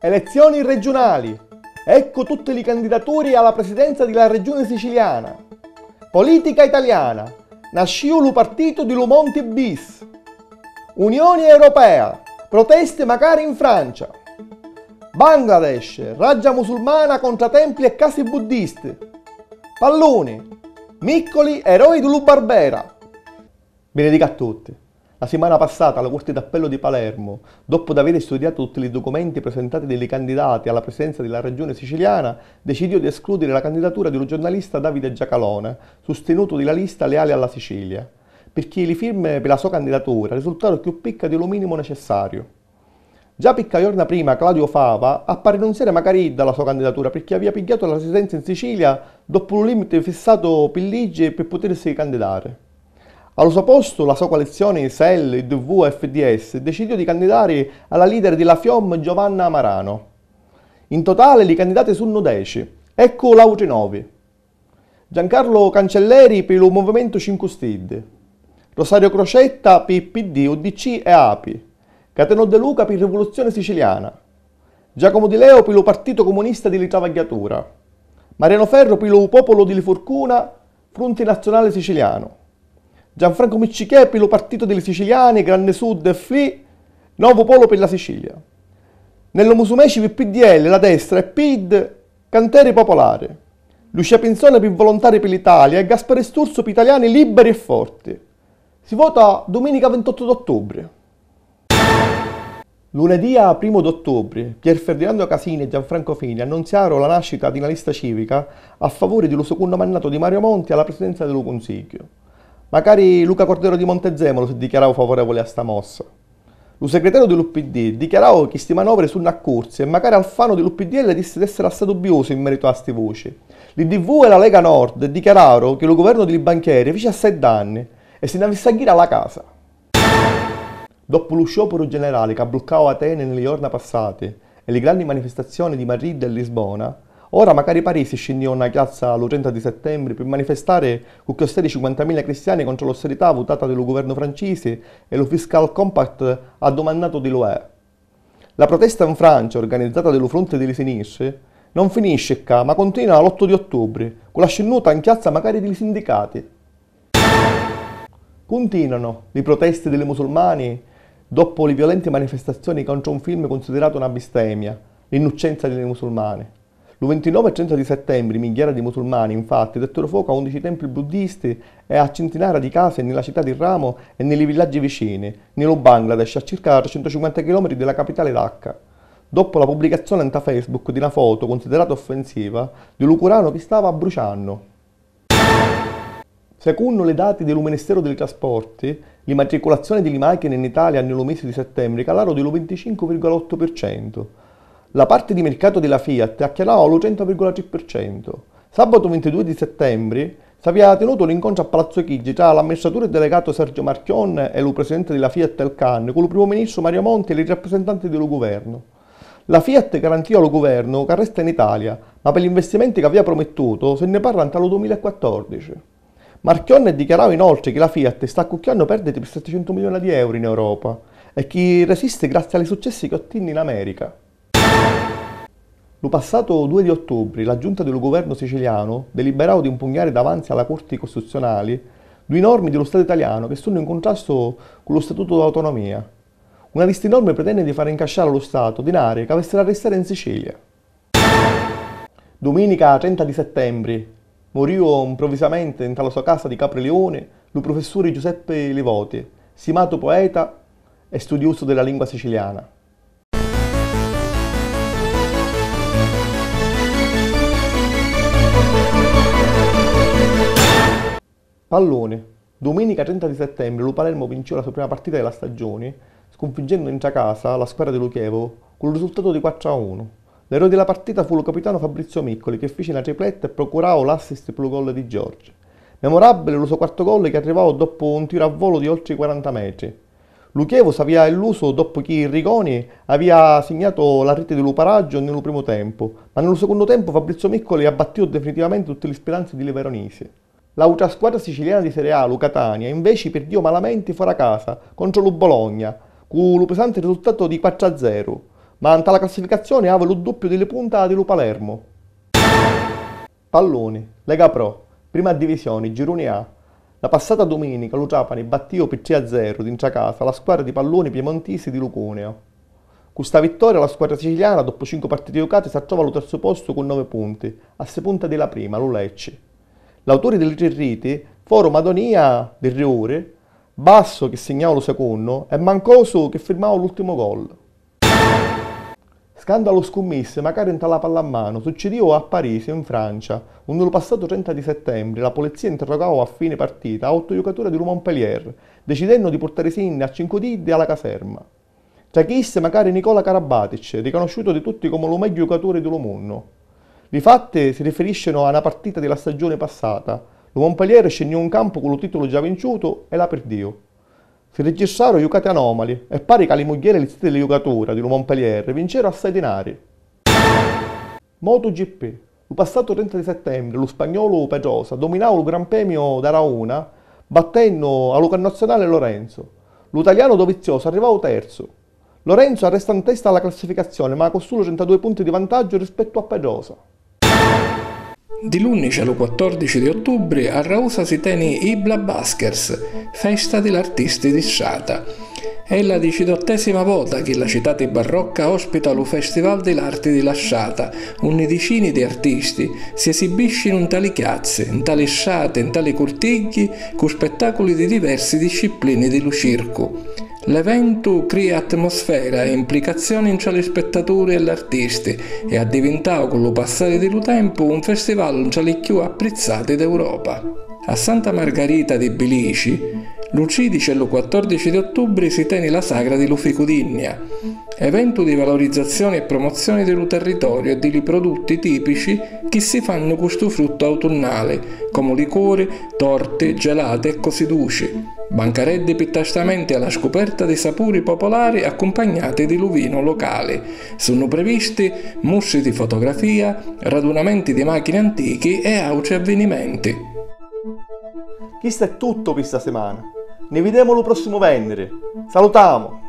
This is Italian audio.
Elezioni regionali. Ecco tutte le candidature alla presidenza della regione siciliana. Politica italiana. Nasciu lo partito di Lumonti bis. Unione Europea. Proteste magari in Francia. Bangladesh. Raggia musulmana contro templi e case buddisti. Palloni. Miccoli, eroi di Lu Barbera. Benedica a tutti. La settimana passata la Corte d'Appello di Palermo, dopo aver studiato tutti i documenti presentati dai candidati alla presidenza della regione siciliana, decidiò di escludere la candidatura dello giornalista Davide Giacalone, sostenuto della lista Leali alla Sicilia, perché le firme per la sua candidatura risultarono più picche dello minimo necessario. Già picca giorni prima Claudio Fava appare rinunziare magari dalla sua candidatura perché aveva pigliato la residenza in Sicilia dopo un limite fissato per legge per potersi candidare. Allo suo posto la sua coalizione SEL, IDV e FDS decidiò di candidare alla leader della FIOM Giovanna Amarano. In totale le candidate sono 10, ecco l'autre 9. Giancarlo Cancelleri per il Movimento 5 Stelle, Rosario Crocetta per PD, UDC e API, Cateno De Luca per Rivoluzione Siciliana, Giacomo Di Leo per il Partito Comunista di Travagliatura, Mariano Ferro per il Popolo di Forcuna, Fronte Nazionale Siciliano, Gianfranco Miccichè per il Partito dei Siciliani, Grande Sud e FLI, Nuovo Polo per la Sicilia. Nello Musumeci per PDL, la destra e PID, Canteri Popolare. Lucia Pinzone per Volontari per l'Italia e Gaspare Sturzo per Italiani Liberi e Forti. Si vota domenica 28 ottobre. Lunedì 1 ottobre, Pier Ferdinando Casini e Gianfranco Fini annunziarono la nascita di una lista civica a favore dello secondo mandato di Mario Monti alla presidenza dello Consiglio. Magari Luca Cordero di Montezemolo si dichiarava favorevole a sta mossa. Lo segretario dell'UPD dichiarava che queste manovre sono accorse e magari Alfano dell'UPDL disse di essere stato dubbioso in merito a queste voci. L'IDV e la Lega Nord dichiararono che il governo dei banchieri fece a 7 anni e se ne avesse a ghira alla casa. Dopo lo sciopero generale che ha bloccato Atene nelle giornate passate e le grandi manifestazioni di Madrid e Lisbona, ora magari Parisi scendeva una piazza lo 30 di settembre per manifestare con questi 50.000 cristiani contro l'austerità votata dal governo francese e lo fiscal compact addomandato dell'UE. La protesta in Francia, organizzata dallo fronte delle sinistre, non finisce qua, ma continua l'8 di ottobre, con la scennuta in piazza magari dei sindacati. Continuano le proteste delle musulmani dopo le violente manifestazioni contro un film considerato una bestemmia, l'innocenza delle musulmane. Il 29 e 30 di settembre migliaia di musulmani infatti dettero fuoco a 11 templi buddisti e a centinaia di case nella città di Ramo e nei villaggi vicini, nello Bangladesh, a circa 350 km dalla capitale Dhaka, dopo la pubblicazione in Facebook di una foto considerata offensiva di un Corano che stava bruciando. Secondo le dati del Ministero dei Trasporti, le immatricolazioni delle macchine in Italia nel mese di settembre calarono dello 25,8%. La parte di mercato della Fiat acchiarò lo 100,3%. Sabato 22 di settembre si aveva tenuto l'incontro a Palazzo Chigi tra l'amministratore delegato Sergio Marchion e il presidente della Fiat Elkann con il primo ministro Mario Monti e i rappresentanti del governo. La Fiat garantì al governo che resta in Italia, ma per gli investimenti che aveva promettuto se ne parla dal 2014. Marchion dichiarava inoltre che la Fiat sta accucchiando perdite per 700 milioni di euro in Europa e che resiste grazie ai successi che ottiene in America. Lo passato 2 di ottobre la giunta del governo siciliano deliberò di impugnare davanti alla Corte Costituzionale 2 norme dello Stato italiano che sono in contrasto con lo Statuto d'autonomia. Una di queste norme pretende di far incasciare allo Stato denari che avessero a restare in Sicilia. Domenica 30 di settembre morì improvvisamente nella sua casa di Capreleone il professore Giuseppe Levoti, stimato poeta e studioso della lingua siciliana. Pallone. Domenica 30 di settembre lo Palermo vince la sua prima partita della stagione, sconfiggendo in casa la squadra dello Chievo con il risultato di 4-1. L'eroe della partita fu il capitano Fabrizio Miccoli che fece una tripletta e procurò l'assist per il gol di Giorgi. Memorabile il suo quarto gol che arrivò dopo un tiro a volo di oltre 40 metri. Luchievo si aveva illuso dopo che Rigoni aveva segnato la rete dell'Uparaggio nel primo tempo, ma nel secondo tempo Fabrizio Miccoli abbatté definitivamente tutte le speranze delle veronesi. L'altra squadra siciliana di Serie A, lo Catania, invece perdiò malamente fuori casa contro lo Bologna, con lo pesante risultato di 4-0. ma anta la classificazione ave lo doppio delle puntate di Palermo. Palloni, Lega Pro, prima divisione, girone A. La passata domenica lo Trapani battio per 3-0 dentro casa la squadra di palloni piemontesi di Lucuneo. Con questa vittoria la squadra siciliana, dopo 5 partite giocate, si trova al terzo posto con 9 punti, a 6 punti della prima, lo Lecce. L'autori delle 3 reti furono Madonia del Riore, Basso che segnava lo secondo e Mancoso che firmava l'ultimo gol. Scandalo scommesse, magari in la pallamano, succedeva a Parigi, in Francia, dove lo passato 30 di settembre la polizia interrogava a fine partita 8 giocatori di Montpellier, decidendo di portare insieme a 5 diti alla caserma. Tra questi magari Nicola Karabatic, riconosciuto di tutti come lo meglio giocatore dello mondo. Di fatti si riferiscono a una partita della stagione passata. Lo Montpellier scendeva in campo con lo titolo già vinciuto e la perdiò. Si registrarono giocate anomali e pare che le mogliere listite delle giocatori di Montpellier vincero assai denari. MotoGP. Lo passato 30 di settembre lo spagnolo Pedrosa dominava il Gran Premio d'Araona battendo allo connazionale Lorenzo. L'italiano Dovizioso arrivava terzo. Lorenzo resta in testa alla classificazione ma con solo 32 punti di vantaggio rispetto a Pedrosa. Di l'11 al 14 di ottobre a Raosa si tiene Ibla Baskers, festa degli artisti di Sciata. È la 18ª volta che la città di Barrocca ospita lo Festival dell'Arte di Sciata, un decine di artisti si esibiscono in tali chiazze, in tali sciate, in tali cortigli, con spettacoli di diverse discipline dello circo. L'evento crea atmosfera e implicazioni tra gli spettatori e gli artisti e ha diventato con lo passare del tempo un festival tra i più apprezzati d'Europa. A Santa Margherita di Bilici, l'11 e il 14 di ottobre si tiene la sagra di Luficudigna, evento di valorizzazione e promozione del territorio e dei prodotti tipici che si fanno con questo frutto autunnale, come liquori, torte, gelate e così dolci. Bancareddi pittastamenti alla scoperta dei sapori popolari accompagnati di vino locale. Sono previsti mostre di fotografia, radunamenti di macchine antiche e altri avvenimenti. Questo è tutto questa settimana. Ne vediamo lo prossimo venerdì. Salutiamo!